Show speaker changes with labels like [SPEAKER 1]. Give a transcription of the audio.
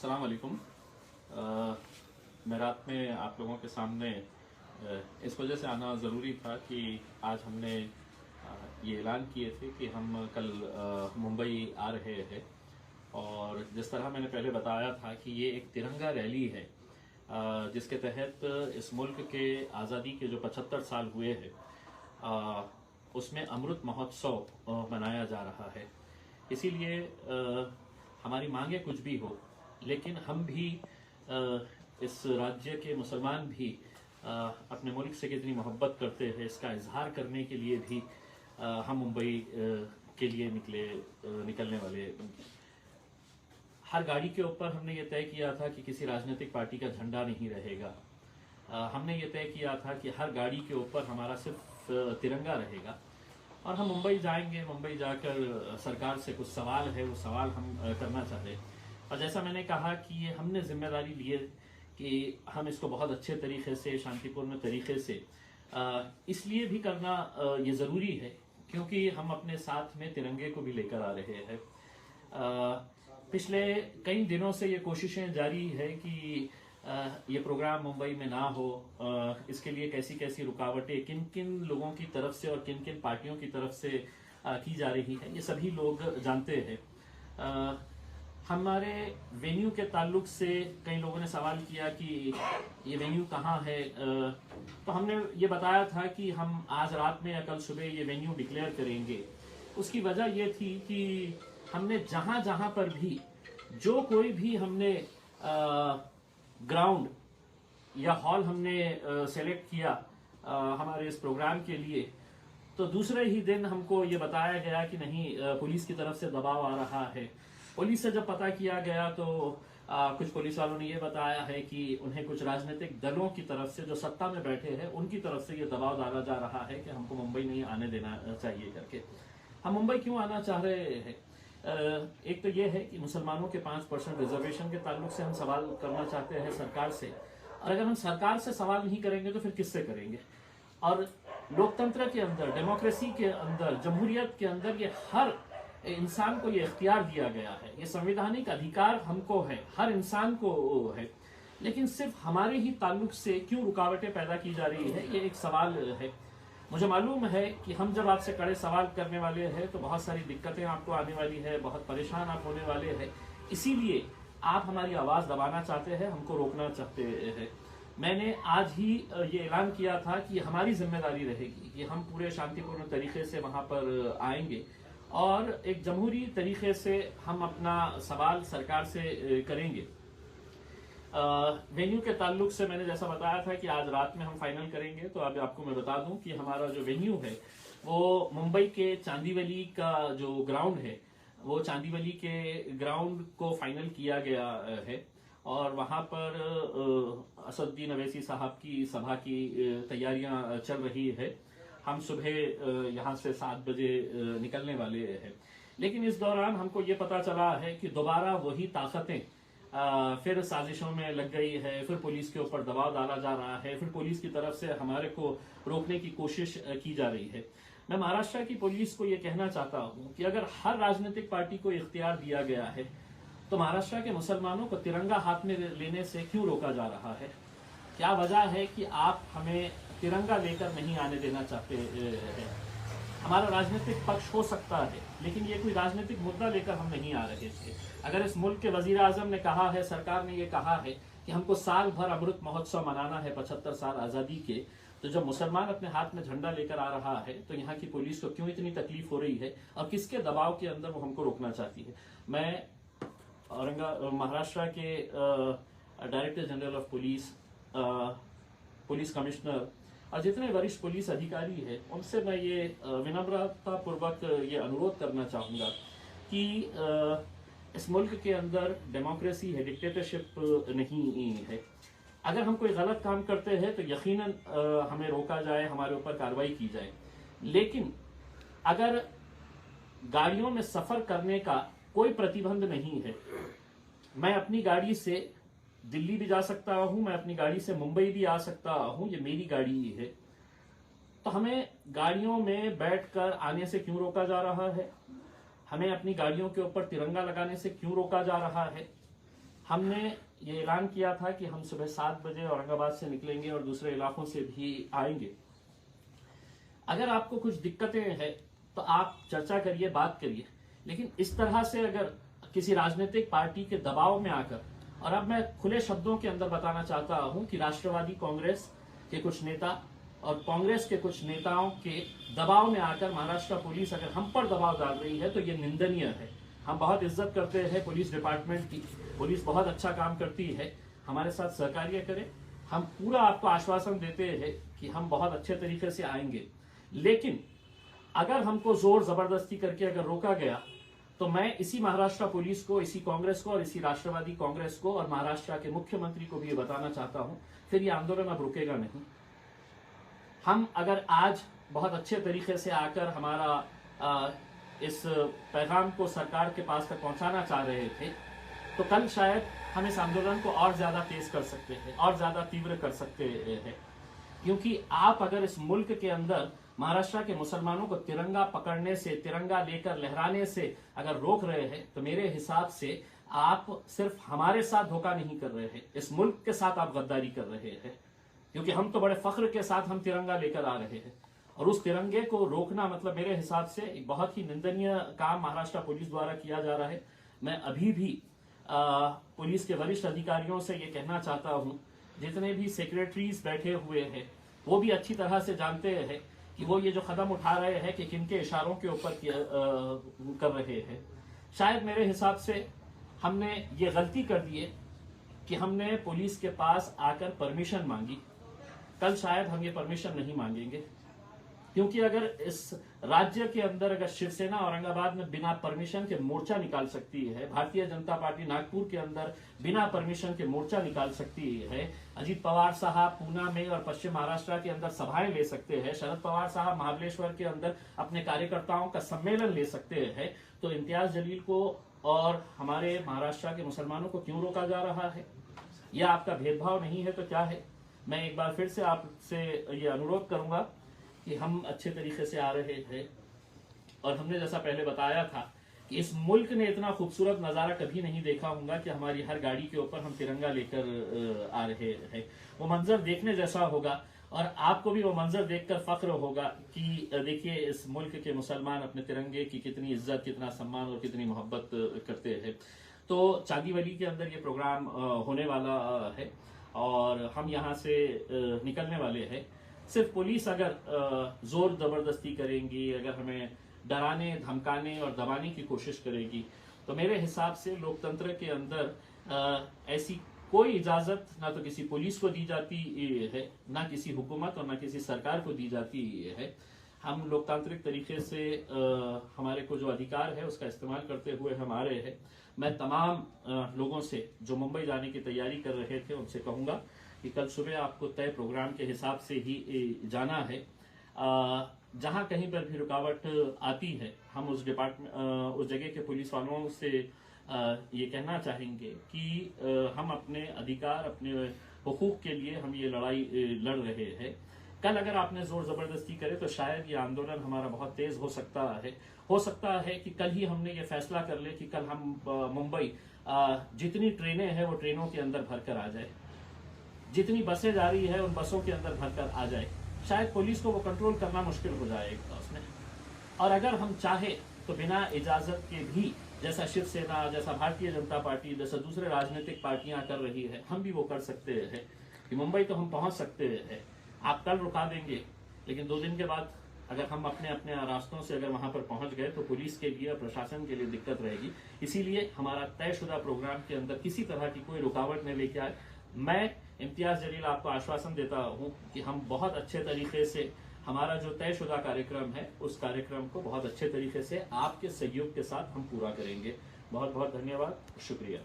[SPEAKER 1] अस्सलाम वालेकुम। मैं रात में आप लोगों के सामने इस वजह से आना ज़रूरी था कि आज हमने ये ऐलान किए थे कि हम कल मुंबई आ रहे हैं। और जिस तरह मैंने पहले बताया था कि ये एक तिरंगा रैली है जिसके तहत इस मुल्क के आज़ादी के जो 75 साल हुए हैं उसमें अमृत महोत्सव मनाया जा रहा है। इसीलिए हमारी मांगे कुछ भी हो, लेकिन हम भी इस राज्य के मुसलमान भी अपने मुल्क से कितनी मोहब्बत करते हैं इसका इजहार करने के लिए भी हम मुंबई के लिए निकलने वाले। हर गाड़ी के ऊपर हमने ये तय किया था कि किसी राजनीतिक पार्टी का झंडा नहीं रहेगा। हमने ये तय किया था कि हर गाड़ी के ऊपर हमारा सिर्फ तिरंगा रहेगा और हम मुंबई जाएंगे। मुंबई जाकर सरकार से कुछ सवाल है, वो सवाल हम करना चाहते हैं। और जैसा मैंने कहा कि ये हमने जिम्मेदारी ली है कि हम इसको बहुत अच्छे तरीके से, शांतिपूर्ण तरीके से इसलिए भी करना ये ज़रूरी है क्योंकि हम अपने साथ में तिरंगे को भी लेकर आ रहे हैं। पिछले कई दिनों से ये कोशिशें जारी है कि ये प्रोग्राम मुंबई में ना हो। इसके लिए कैसी कैसी रुकावटें किन किन लोगों की तरफ से और किन किन पार्टियों की तरफ से की जा रही है, ये सभी लोग जानते हैं। हमारे वेन्यू के ताल्लुक से कई लोगों ने सवाल किया कि ये वेन्यू कहाँ है। तो हमने ये बताया था कि हम आज रात में या कल सुबह ये वेन्यू डिक्लेयर करेंगे। उसकी वजह ये थी कि हमने जहाँ जहाँ पर भी जो कोई भी हमने ग्राउंड या हॉल हमने सेलेक्ट किया हमारे इस प्रोग्राम के लिए, तो दूसरे ही दिन हमको ये बताया गया कि नहीं, पुलिस की तरफ से दबाव आ रहा है। पुलिस से जब पता किया गया तो कुछ पुलिस वालों ने ये बताया है कि उन्हें कुछ राजनीतिक दलों की तरफ से जो सत्ता में बैठे हैं उनकी तरफ से ये दबाव डाला जा रहा है कि हमको मुंबई नहीं आने देना चाहिए करके। हम मुंबई क्यों आना चाह रहे हैं? एक तो ये है कि मुसलमानों के 5% रिजर्वेशन के ताल्लुक से हम सवाल करना चाहते हैं सरकार से, और अगर हम सरकार से सवाल नहीं करेंगे तो फिर किससे करेंगे? और लोकतंत्र के अंदर, डेमोक्रेसी के अंदर, जमहूरियत के अंदर ये हर इंसान को ये इख्तियार दिया गया है, ये संवैधानिक अधिकार हमको है, हर इंसान को है। लेकिन सिर्फ हमारे ही ताल्लुक से क्यों रुकावटें पैदा की जा रही है, ये एक सवाल है। मुझे मालूम है कि हम जब आपसे कड़े सवाल करने वाले हैं तो बहुत सारी दिक्कतें आपको आने वाली है, बहुत परेशान आप होने वाले हैं। इसीलिए आप हमारी आवाज़ दबाना चाहते हैं, हमको रोकना चाहते हैं। मैंने आज ही ये ऐलान किया था कि हमारी जिम्मेदारी रहेगी कि हम पूरे शांतिपूर्ण तरीके से वहाँ पर आएंगे और एक जमहूरी तरीके से हम अपना सवाल सरकार से करेंगे। वेन्यू के ताल्लुक से मैंने जैसा बताया था कि आज रात में हम फाइनल करेंगे। तो अब आपको मैं बता दूं कि हमारा जो वेन्यू है वो मुंबई के चांदीवली का जो ग्राउंड है, वो चांदीवली के ग्राउंड को फाइनल किया गया है और वहां पर असदुद्दीन अवैसी साहब की सभा की तैयारियां चल रही है। हम सुबह यहाँ से 7 बजे निकलने वाले हैं। लेकिन इस दौरान हमको ये पता चला है कि दोबारा वही ताकतें फिर साजिशों में लग गई है, फिर पुलिस के ऊपर दबाव डाला जा रहा है, फिर पुलिस की तरफ से हमारे को रोकने की कोशिश की जा रही है। मैं महाराष्ट्र की पुलिस को ये कहना चाहता हूँ कि अगर हर राजनीतिक पार्टी को इख्तियार दिया गया है तो महाराष्ट्र के मुसलमानों को तिरंगा हाथ में लेने से क्यों रोका जा रहा है? क्या वजह है कि आप हमें तिरंगा लेकर नहीं आने देना चाहते हैं? हमारा राजनीतिक पक्ष हो सकता है, लेकिन ये कोई राजनीतिक मुद्दा लेकर हम नहीं आ रहे थे। अगर इस मुल्क के वजीर आजम ने कहा है, सरकार ने ये कहा है कि हमको साल भर अमृत महोत्सव मनाना है 75 साल आज़ादी के, तो जब मुसलमान अपने हाथ में झंडा लेकर आ रहा है तो यहाँ की पुलिस को क्यों इतनी तकलीफ हो रही है और किसके दबाव के अंदर वो हमको रोकना चाहती है? मैं महाराष्ट्र के director general of police, police commissioner और जितने वरिष्ठ पुलिस अधिकारी हैं उनसे मैं ये विनम्रतापूर्वक ये अनुरोध करना चाहूँगा कि इस मुल्क के अंदर डेमोक्रेसी है, डिक्टेटरशिप नहीं है। अगर हम कोई गलत काम करते हैं तो यकीनन हमें रोका जाए, हमारे ऊपर कार्रवाई की जाए। लेकिन अगर गाड़ियों में सफ़र करने का कोई प्रतिबंध नहीं है, मैं अपनी गाड़ी से दिल्ली भी जा सकता हूं, मैं अपनी गाड़ी से मुंबई भी आ सकता हूं, ये मेरी गाड़ी है, तो हमें गाड़ियों में बैठकर आने से क्यों रोका जा रहा है? हमें अपनी गाड़ियों के ऊपर तिरंगा लगाने से क्यों रोका जा रहा है? हमने ये ऐलान किया था कि हम सुबह 7 बजे औरंगाबाद से निकलेंगे और दूसरे इलाकों से भी आएंगे। अगर आपको कुछ दिक्कतें हैं तो आप चर्चा करिए, बात करिए, लेकिन इस तरह से अगर किसी राजनीतिक पार्टी के दबाव में आकर, और अब मैं खुले शब्दों के अंदर बताना चाहता हूं कि राष्ट्रवादी कांग्रेस के कुछ नेता और कांग्रेस के कुछ नेताओं के दबाव में आकर महाराष्ट्र पुलिस अगर हम पर दबाव डाल रही है तो ये निंदनीय है। हम बहुत इज्जत करते हैं पुलिस डिपार्टमेंट की, पुलिस बहुत अच्छा काम करती है, हमारे साथ सहकार्य करें। हम पूरा आपको आश्वासन देते हैं कि हम बहुत अच्छे तरीके से आएंगे, लेकिन अगर हमको जोर जबरदस्ती करके अगर रोका गया तो मैं इसी महाराष्ट्र पुलिस को, इसी कांग्रेस को और इसी राष्ट्रवादी कांग्रेस को और महाराष्ट्र के मुख्यमंत्री को भी ये बताना चाहता हूं, फिर ये आंदोलन अब रुकेगा नहीं। हम अगर आज बहुत अच्छे तरीके से आकर हमारा इस पैगाम को सरकार के पास तक पहुंचाना चाह रहे थे, तो कल शायद हम इस आंदोलन को और ज्यादा तेज कर सकते हैं, और ज्यादा तीव्र कर सकते हैं। क्योंकि आप अगर इस मुल्क के अंदर महाराष्ट्र के मुसलमानों को तिरंगा पकड़ने से, तिरंगा लेकर लहराने से अगर रोक रहे हैं, तो मेरे हिसाब से आप सिर्फ हमारे साथ धोखा नहीं कर रहे हैं, इस मुल्क के साथ आप गद्दारी कर रहे हैं। क्योंकि हम तो बड़े फख्र के साथ हम तिरंगा लेकर आ रहे हैं, और उस तिरंगे को रोकना मतलब मेरे हिसाब से एक बहुत ही निंदनीय काम महाराष्ट्र पुलिस द्वारा किया जा रहा है। मैं अभी भी पुलिस के वरिष्ठ अधिकारियों से ये कहना चाहता हूं, जितने भी सेक्रेटरीज बैठे हुए हैं वो भी अच्छी तरह से जानते हैं कि वो ये जो कदम उठा रहे हैं कि किनके इशारों के ऊपर कर रहे हैं। शायद मेरे हिसाब से हमने ये गलती कर दी है कि हमने पुलिस के पास आकर परमिशन मांगी। कल शायद हम ये परमिशन नहीं मांगेंगे, क्योंकि अगर इस राज्य के अंदर अगर शिवसेना औरंगाबाद में बिना परमिशन के मोर्चा निकाल सकती है, भारतीय जनता पार्टी नागपुर के अंदर बिना परमिशन के मोर्चा निकाल सकती है, अजीत पवार साहब पूना में और पश्चिम महाराष्ट्र के अंदर सभाएं ले सकते हैं, शरद पवार साहब महाबलेश्वर के अंदर अपने कार्यकर्ताओं का सम्मेलन ले सकते हैं, तो इम्तियाज जलील को और हमारे महाराष्ट्र के मुसलमानों को क्यों रोका जा रहा है? यह आपका भेदभाव नहीं है तो क्या है? मैं एक बार फिर से आपसे ये अनुरोध करूंगा कि हम अच्छे तरीके से आ रहे हैं, और हमने जैसा पहले बताया था कि इस मुल्क ने इतना खूबसूरत नज़ारा कभी नहीं देखा होगा कि हमारी हर गाड़ी के ऊपर हम तिरंगा लेकर आ रहे हैं। वो मंजर देखने जैसा होगा, और आपको भी वो मंजर देखकर फख्र होगा कि देखिए इस मुल्क के मुसलमान अपने तिरंगे की कितनी इज्जत, कितना सम्मान और कितनी मोहब्बत करते हैं। तो चांदीवली के अंदर ये प्रोग्राम होने वाला है, और हम यहाँ से निकलने वाले हैं। सिर्फ पुलिस अगर जोर जबरदस्ती करेंगी, अगर हमें डराने, धमकाने और दबाने की कोशिश करेगी, तो मेरे हिसाब से लोकतंत्र के अंदर ऐसी कोई इजाजत ना तो किसी पुलिस को दी जाती है, ना किसी हुकूमत और ना किसी सरकार को दी जाती है। हम लोकतांत्रिक तरीके से हमारे को जो अधिकार है उसका इस्तेमाल करते हुए हम आ रहे हैं। मैं तमाम लोगों से जो मुंबई जाने की तैयारी कर रहे थे उनसे कहूँगा कि कल सुबह आपको तय प्रोग्राम के हिसाब से ही जाना है। जहाँ कहीं पर भी रुकावट आती है, हम उस जगह के पुलिस वालों से ये कहना चाहेंगे कि हम अपने अधिकार, अपने हुकूक के लिए हम ये लड़ाई लड़ रहे हैं। कल अगर आपने जोर जबरदस्ती करे तो शायद ये आंदोलन हमारा बहुत तेज हो सकता है कि कल ही हमने ये फैसला कर ले कि कल हम मुंबई जितनी ट्रेनें हैं वो ट्रेनों के अंदर भरकर आ जाए, जितनी बसें जा रही है उन बसों के अंदर भरकर आ जाए। शायद पुलिस को वो कंट्रोल करना मुश्किल हो जाएगा उसमें। और अगर हम चाहे तो बिना इजाजत के भी, जैसा शिवसेना, जैसा भारतीय जनता पार्टी, जैसा दूसरे राजनीतिक पार्टियां कर रही है, हम भी वो कर सकते हैं कि मुंबई तो हम पहुंच सकते हैं। आप कल रुका देंगे, लेकिन 2 दिन के बाद अगर हम अपने अपने रास्तों से अगर वहां पर पहुंच गए तो पुलिस के लिए, प्रशासन के लिए दिक्कत रहेगी। इसीलिए हमारा तयशुदा प्रोग्राम के अंदर किसी तरह की कोई रुकावट न लेके आए। मैं इम्तियाज जलील आपको आश्वासन देता हूं कि हम बहुत अच्छे तरीके से हमारा जो तयशुदा कार्यक्रम है उस कार्यक्रम को बहुत अच्छे तरीके से आपके सहयोग के साथ हम पूरा करेंगे। बहुत बहुत धन्यवाद, शुक्रिया।